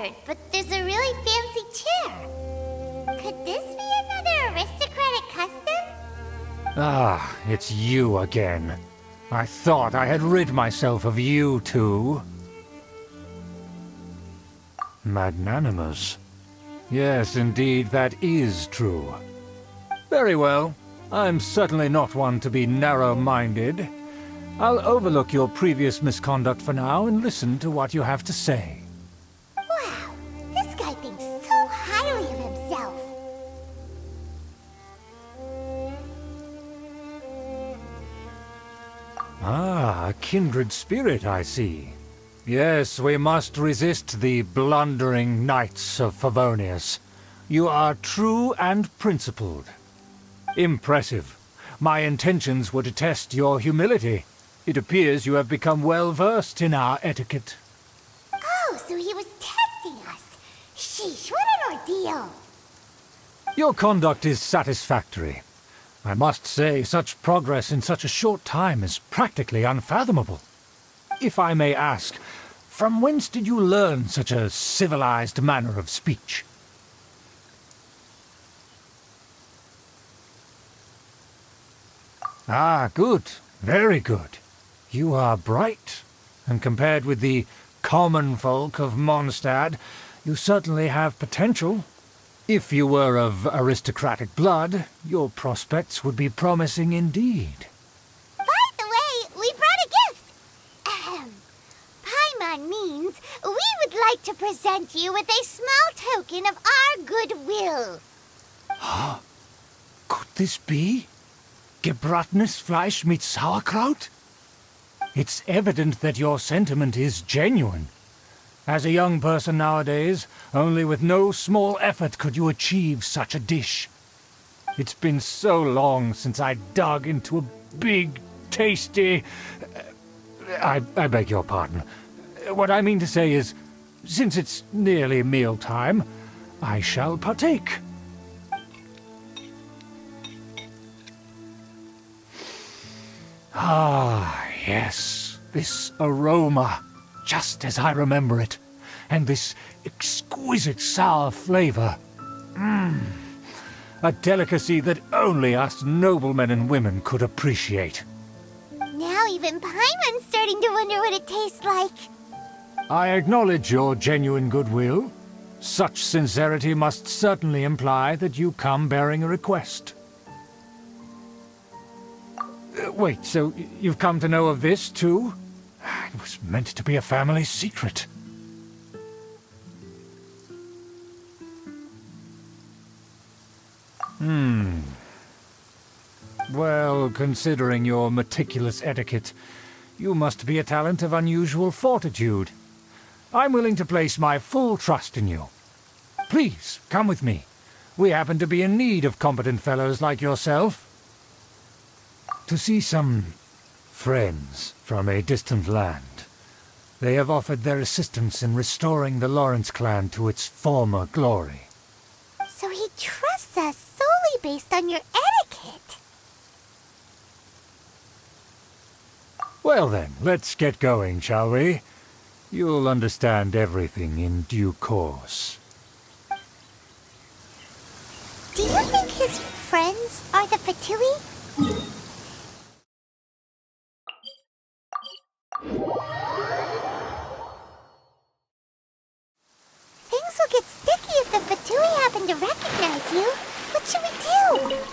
covered, but there's a really fancy chair. Could this be another aristocratic custom? Ah, it's you again. I thought I had rid myself of you two. Magnanimous. Yes, indeed, that is true. Very well. I'm certainly not one to be narrow-minded. I'll overlook your previous misconduct for now and listen to what you have to say. Wow, this guy thinks so highly of himself. Ah, a kindred spirit, I see. Yes, we must resist the blundering knights of Favonius. You are true and principled. Impressive. My intentions were to test your humility. It appears you have become well versed in our etiquette. Oh, so he was testing us. Sheesh, what an ordeal. Your conduct is satisfactory. I must say, such progress in such a short time is practically unfathomable. If I may ask, from whence did you learn such a civilized manner of speech? Ah, good. Very good. You are bright, and compared with the common folk of Mondstadt, you certainly have potential. If you were of aristocratic blood, your prospects would be promising indeed. By the way, we brought a gift. Paimon means we would like to present you with a small token of our goodwill. Huh? Could this be? Gebratenes Fleisch mit Sauerkraut? It's evident that your sentiment is genuine. As a young person nowadays, only with no small effort could you achieve such a dish. It's been so long since I dug into a big, tasty... I beg your pardon. What I mean to say is, since it's nearly mealtime, I shall partake. Ah, yes, this aroma, just as I remember it, and this exquisite sour flavor. A delicacy that only us noblemen and women could appreciate. Now even Paimon's starting to wonder what it tastes like. I acknowledge your genuine goodwill. Such sincerity must certainly imply that you come bearing a request. Wait, so you've come to know of this, too? It was meant to be a family secret. Well, considering your meticulous etiquette, you must be a talent of unusual fortitude. I'm willing to place my full trust in you. Please, come with me. We happen to be in need of competent fellows like yourself. To see some friends from a distant land. They have offered their assistance in restoring the Lawrence clan to its former glory. So he trusts us solely based on your etiquette. Well then, let's get going, shall we? You'll understand everything in due course. Do you think his friends are the Fatui? Things will get sticky if the Fatui happen to recognize you. What should we do?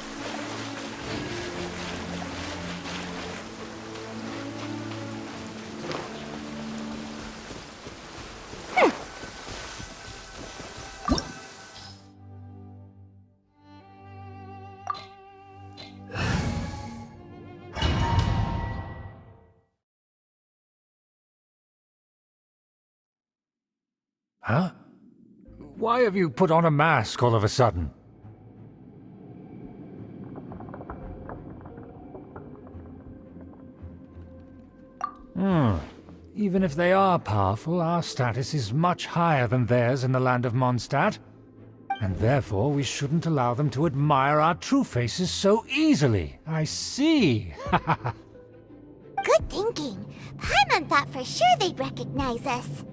Huh? Why have you put on a mask all of a sudden? Even if they are powerful, our status is much higher than theirs in the land of Mondstadt. And therefore we shouldn't allow them to admire our true faces so easily. I see. Good thinking. Paimon thought for sure they'd recognize us.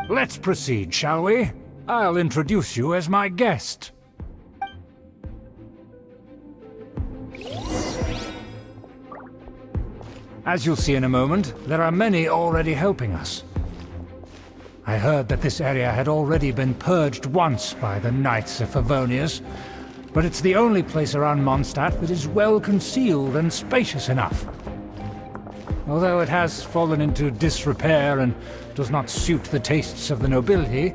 Let's proceed, shall we? I'll introduce you as my guest. As you'll see in a moment, there are many already helping us. I heard that this area had already been purged once by the Knights of Favonius, but it's the only place around Mondstadt that is well concealed and spacious enough. Although it has fallen into disrepair and does not suit the tastes of the nobility,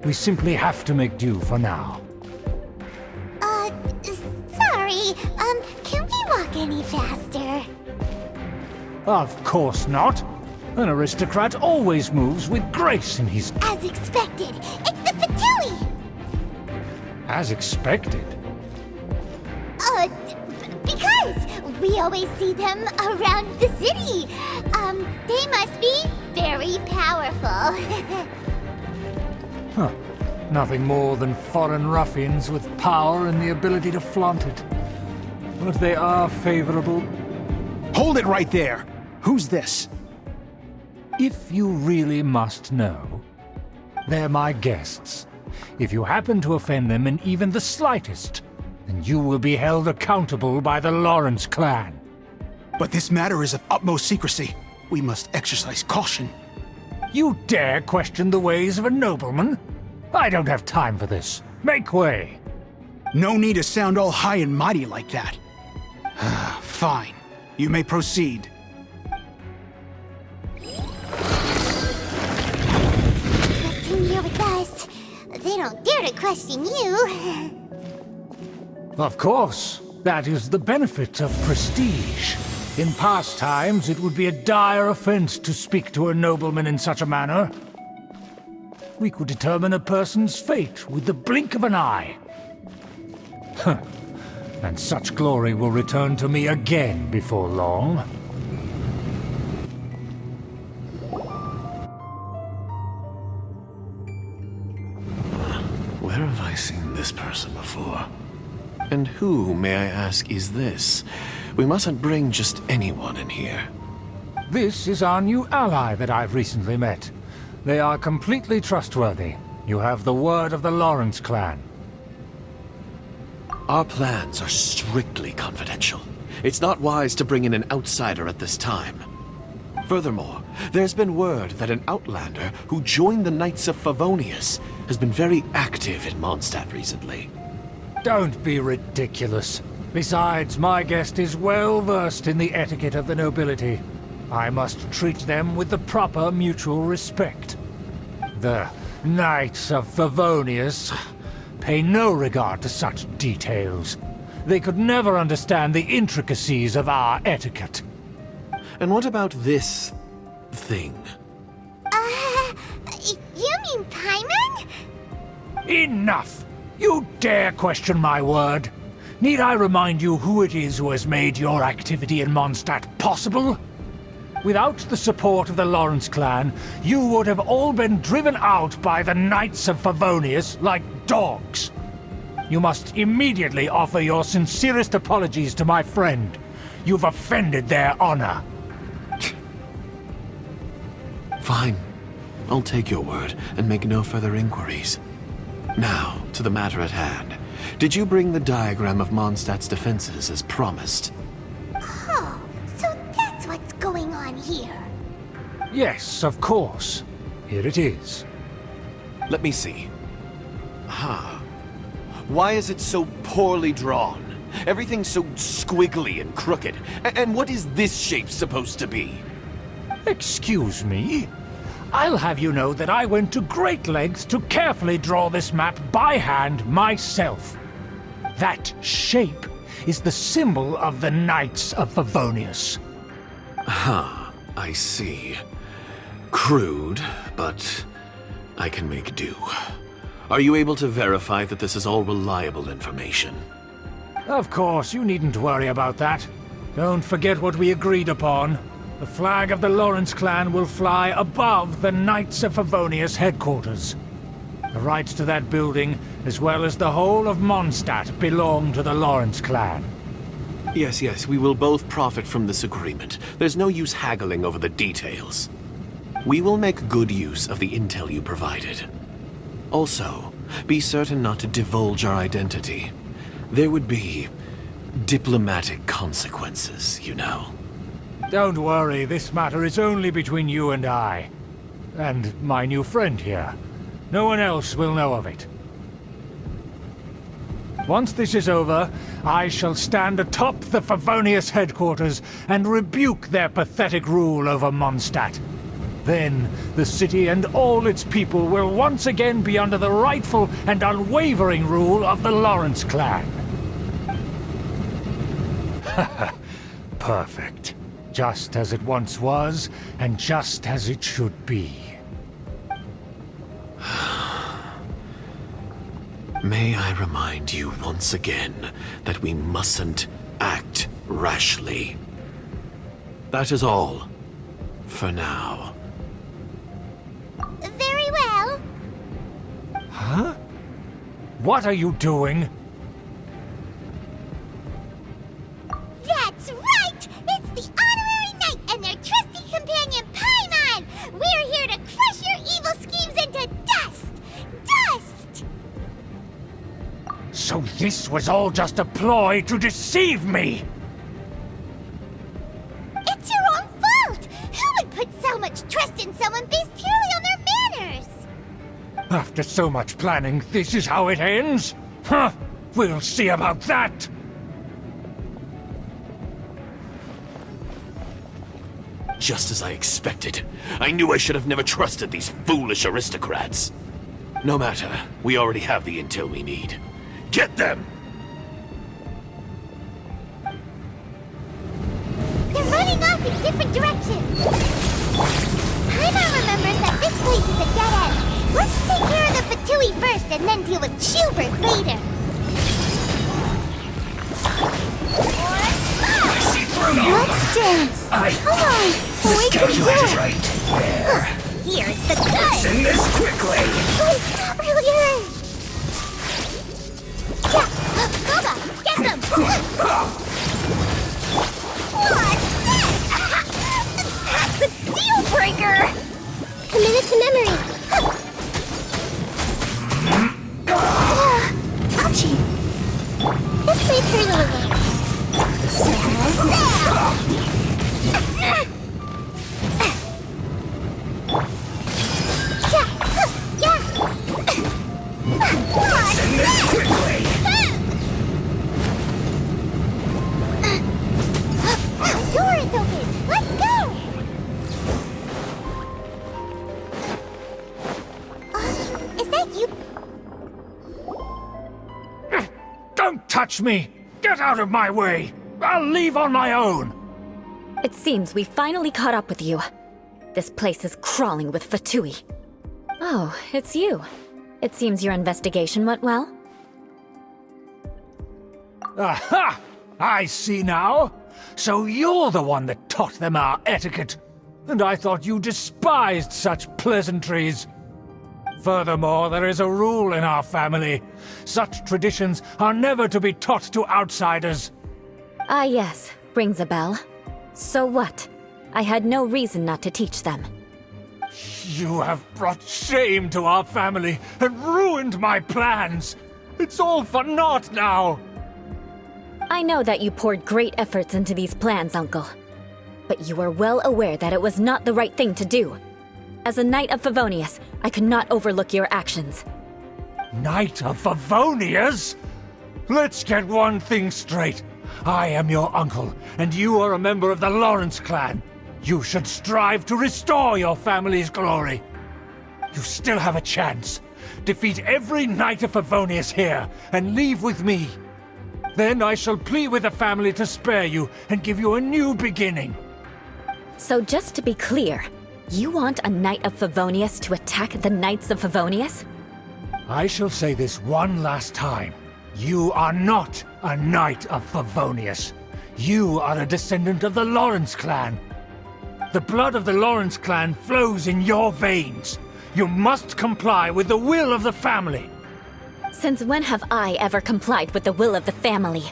we simply have to make do for now. Sorry, can we walk any faster? Of course not. An aristocrat always moves with grace in his... As expected, it's the Fatui! As expected? Because we always see them around the city. They must be very powerful. Huh. Nothing more than foreign ruffians with power and the ability to flaunt it. But they are favorable. Hold it right there! Who's this? If you really must know, they're my guests. If you happen to offend them in even the slightest, then you will be held accountable by the Lawrence clan. But this matter is of utmost secrecy. We must exercise caution. You dare question the ways of a nobleman? I don't have time for this. Make way. No need to sound all high and mighty like that. Fine. You may proceed. Good thing you're with us. They don't dare to question you. Of course. That is the benefit of prestige. In past times, it would be a dire offense to speak to a nobleman in such a manner. We could determine a person's fate with the blink of an eye. Huh. And such glory will return to me again before long. Where have I seen this person before? And who, may I ask, is this? We mustn't bring just anyone in here. This is our new ally that I've recently met. They are completely trustworthy. You have the word of the Lawrence clan. Our plans are strictly confidential. It's not wise to bring in an outsider at this time. Furthermore, there's been word that an outlander who joined the Knights of Favonius has been very active in Mondstadt recently. Don't be ridiculous. Besides, my guest is well versed in the etiquette of the nobility. I must treat them with the proper mutual respect. The Knights of Favonius pay no regard to such details. They could never understand the intricacies of our etiquette. And what about this thing? You mean Paimon? Enough! You dare question my word? Need I remind you who it is who has made your activity in Mondstadt possible? Without the support of the Lawrence clan, you would have all been driven out by the Knights of Favonius like dogs. You must immediately offer your sincerest apologies to my friend. You've offended their honor. Fine. I'll take your word and make no further inquiries. Now, to the matter at hand. Did you bring the diagram of Mondstadt's defenses as promised? Oh, so that's what's going on here. Yes, of course. Here it is. Let me see. Why is it so poorly drawn? Everything's so squiggly and crooked. And what is this shape supposed to be? Excuse me? I'll have you know that I went to great lengths to carefully draw this map by hand myself. That shape is the symbol of the Knights of Favonius. I see. Crude, but I can make do. Are you able to verify that this is all reliable information? Of course, you needn't worry about that. Don't forget what we agreed upon. The flag of the Lawrence clan will fly above the Knights of Favonius headquarters. The rights to that building, as well as the whole of Mondstadt, belong to the Lawrence clan. Yes, we will both profit from this agreement. There's no use haggling over the details. We will make good use of the intel you provided. Also, be certain not to divulge our identity. There would be diplomatic consequences, you know. Don't worry, this matter is only between you and I. And my new friend here. No one else will know of it. Once this is over, I shall stand atop the Favonius headquarters and rebuke their pathetic rule over Mondstadt. Then, the city and all its people will once again be under the rightful and unwavering rule of the Lawrence clan. Perfect. Just as it once was, and just as it should be. May I remind you once again that we mustn't act rashly. That is all, for now. Very well. Huh? What are you doing? That's right! It's the Honorary Knight and their trusty companion Paimon! We're here to crush your evil schemes into dust! Dust! So this was all just a ploy to deceive me! It's your own fault! Who would put so much trust in someone based purely on their manners? After so much planning, this is how it ends? Huh! We'll see about that! Just as I expected. I knew I should have never trusted these foolish aristocrats. No matter, we already have the intel we need. Get them! They're running off in different directions. Paimon remembers that this place is a dead end. Let's take care of the Fatui first and then deal with Schubert later. Let's dance. Come on, we can do it. Right there. Here's the gun. Send this quickly. It's not really hurt. Yeah, Goga, get them. What's this? That's a deal breaker. Commit it to memory. Ouchie. This may hurt a little. Send this quickly. The door is open. Let's go. Is that you? Don't touch me! Get out of my way! I'll leave on my own! It seems we finally caught up with you. This place is crawling with Fatui. Oh, it's you. It seems your investigation went well. Aha! I see now! So you're the one that taught them our etiquette! And I thought you despised such pleasantries! Furthermore, there is a rule in our family. Such traditions are never to be taught to outsiders. Ah yes, rings a bell. So what? I had no reason not to teach them. You have brought shame to our family and ruined my plans. It's all for naught now. I know that you poured great efforts into these plans, Uncle. But you are well aware that it was not the right thing to do. As a Knight of Favonius, I cannot overlook your actions. Knight of Favonius? Let's get one thing straight. I am your uncle, and you are a member of the Lawrence clan. You should strive to restore your family's glory. You still have a chance. Defeat every Knight of Favonius here, and leave with me. Then I shall plead with the family to spare you and give you a new beginning. So just to be clear, you want a Knight of Favonius to attack the Knights of Favonius? I shall say this one last time. You are not a Knight of Favonius. You are a descendant of the Lawrence clan. The blood of the Lawrence clan flows in your veins. You must comply with the will of the family. Since when have I ever complied with the will of the family?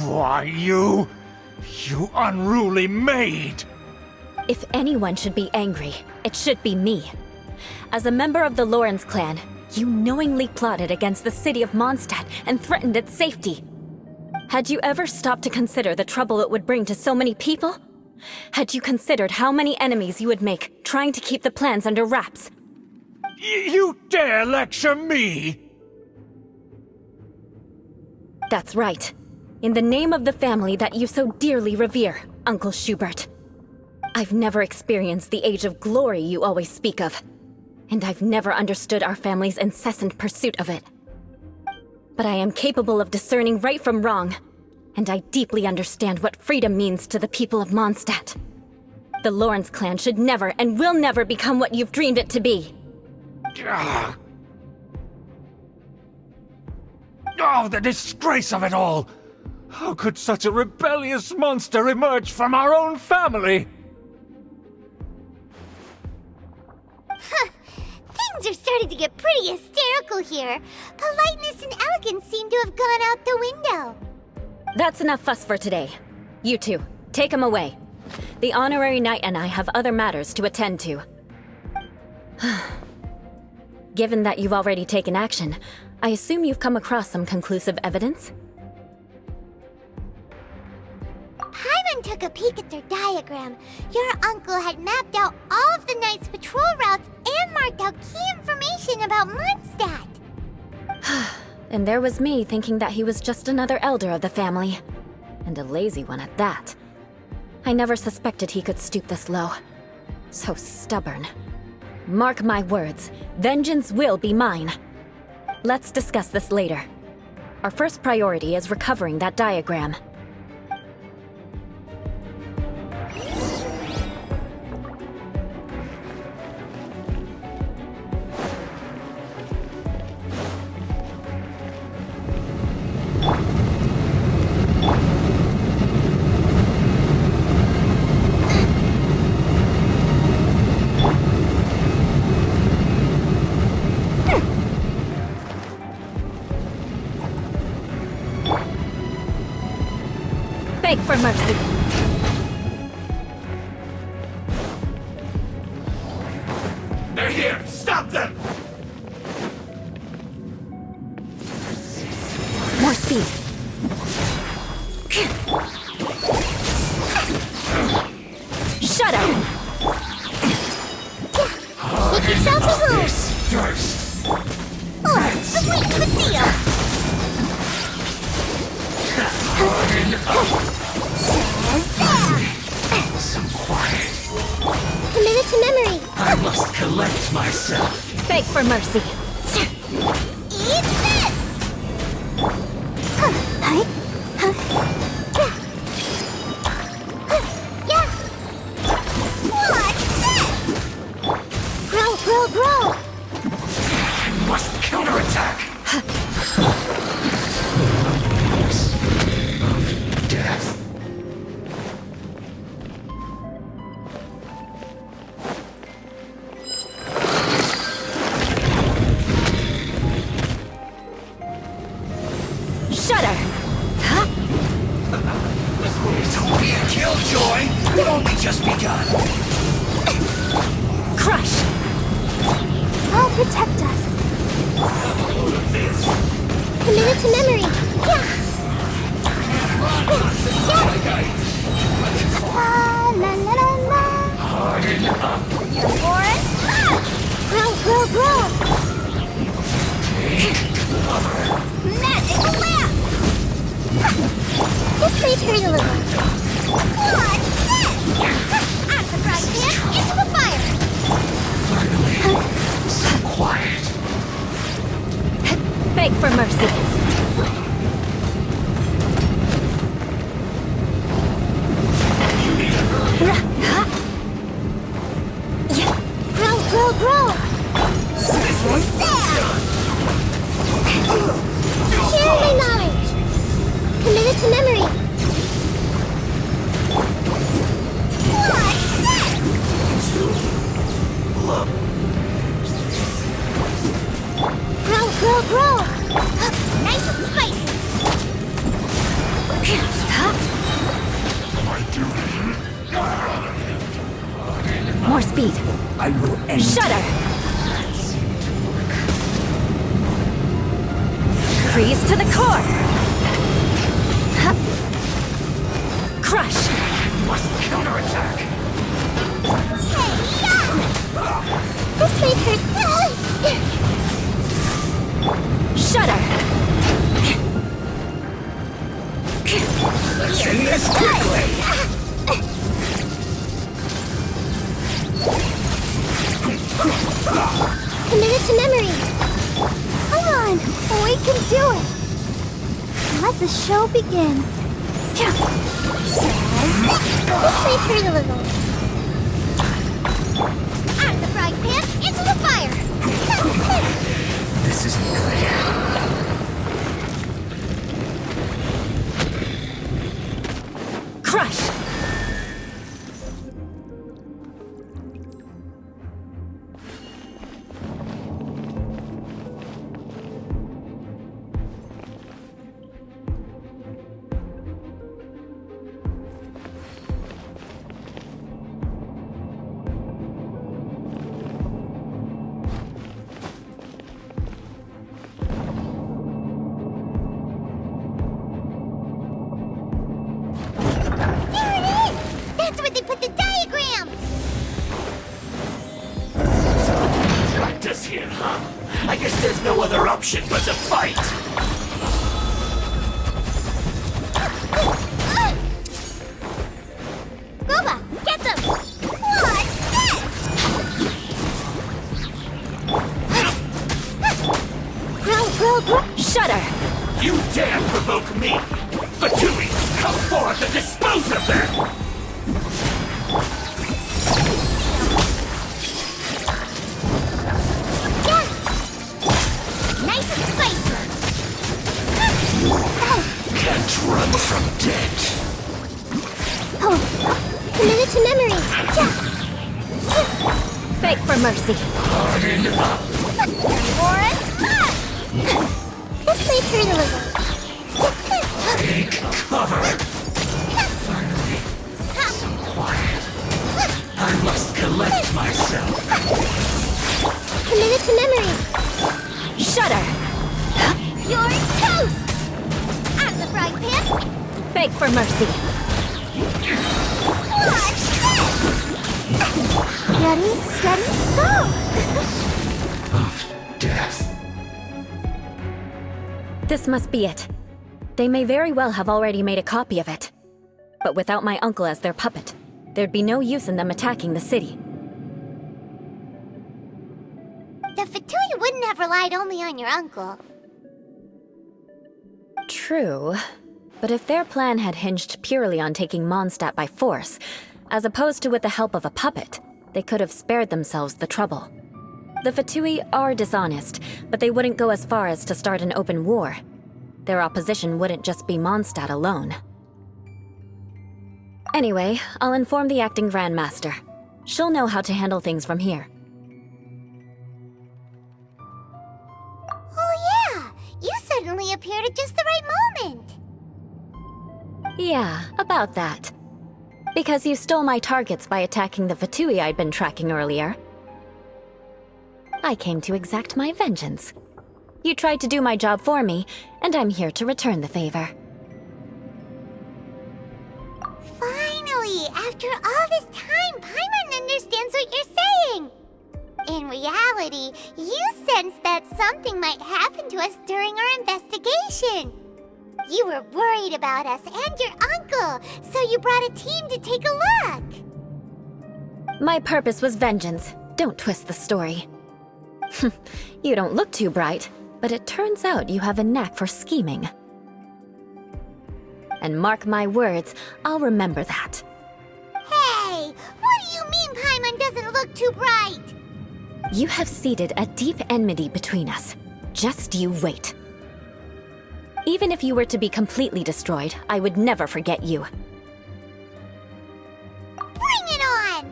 Why, you unruly maid! If anyone should be angry, it should be me. As a member of the Lawrence clan, you knowingly plotted against the city of Mondstadt and threatened its safety. Had you ever stopped to consider the trouble it would bring to so many people? Had you considered how many enemies you would make trying to keep the plans under wraps? You dare lecture me? That's right. In the name of the family that you so dearly revere, Uncle Schubert. I've never experienced the age of glory you always speak of, and I've never understood our family's incessant pursuit of it. But I am capable of discerning right from wrong, and I deeply understand what freedom means to the people of Mondstadt. The Lawrence clan should never and will never become what you've dreamed it to be. Oh, the disgrace of it all! How could such a rebellious monster emerge from our own family? Things are starting to get pretty hysterical here. Politeness and elegance seem to have gone out the window. That's enough fuss for today. You two, take him away. The honorary knight and I have other matters to attend to. Given that you've already taken action, I assume you've come across some conclusive evidence? Paimon took a peek at their diagram. Your uncle had mapped out all of the Knight's patrol routes and marked out key information about Mondstadt. And there was me thinking that he was just another elder of the family. And a lazy one at that. I never suspected he could stoop this low. So stubborn. Mark my words, vengeance will be mine. Let's discuss this later. Our first priority is recovering that diagram. Beg for mercy. They're here! Stop them! More speed. Shut up! Make yourselves at home. First! Oh, the weight of the deal. Some quiet. Committed to memory. I must collect myself. Beg for mercy. Eat this! Yeah! What's this? Grow! I must counterattack. Of death. Shudder! Don't be a killjoy. We've only just begun. Crush! I'll protect us. Committed to memory. Yeah! La la la la. Harden up. Forest. Grow. Magic lamp. This may hurt a little. What's this? I'm surprised, man. Into the fire. Finally, some quiet. Beg for mercy. Grow. Share my knowledge. Committed to memory. What's this? Grow. Nice and spicy. My duty. More speed. I will end Shudder! Freeze to the core! Hup. Crush! Must counterattack. This may hurt. Shudder! Let's end this quickly. Commit it to memory. Come on, we can do it. Let the show begin. This may hurt a little. Out of the frying pan, into the fire. This isn't good. Crush! There it is! That's where they put the diagram! Practice here, huh? I guess there's no other option but to fight. Boba, get them! What's this? Growl. Shudder! You dare provoke me! Fatui, come forth and dispose of them! Yeah! Nice and spicy! Can't run from dead. Oh, commit it to memory! Beg for mercy. Harden up. Warren! This may hurt a little. Take cover. Finally. Quiet. I must collect myself. Commit it to memory. Shudder! You're toast! Out of the frying pan! Beg for mercy. Watch this! Ready, steady, go! Of death. This must be it. They may very well have already made a copy of it. But without my uncle as their puppet, there'd be no use in them attacking the city. The Fatui wouldn't have relied only on your uncle. True. But if their plan had hinged purely on taking Mondstadt by force, as opposed to with the help of a puppet, they could have spared themselves the trouble. The Fatui are dishonest, but they wouldn't go as far as to start an open war. Their opposition wouldn't just be Mondstadt alone. Anyway, I'll inform the acting Grandmaster. She'll know how to handle things from here. Oh yeah! You suddenly appeared at just the right moment! Yeah, about that. Because you stole my targets by attacking the Fatui I'd been tracking earlier. I came to exact my vengeance. You tried to do my job for me, and I'm here to return the favor. Finally! After all this time, Paimon understands what you're saying! In reality, you sensed that something might happen to us during our investigation. You were worried about us and your uncle, so you brought a team to take a look. My purpose was vengeance. Don't twist the story. You don't look too bright, but it turns out you have a knack for scheming. And mark my words, I'll remember that. Hey, what do you mean Paimon doesn't look too bright? You have seeded a deep enmity between us. Just you wait. Even if you were to be completely destroyed, I would never forget you. Bring it on!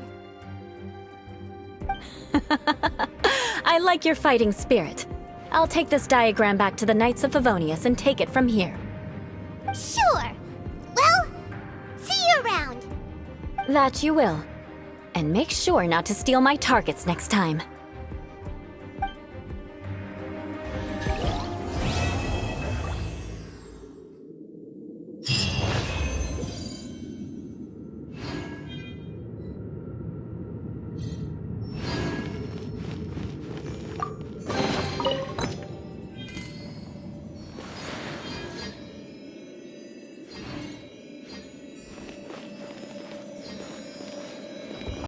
I like your fighting spirit. I'll take this diagram back to the Knights of Favonius and take it from here. Sure. Well, see you around. That you will. And make sure not to steal my targets next time.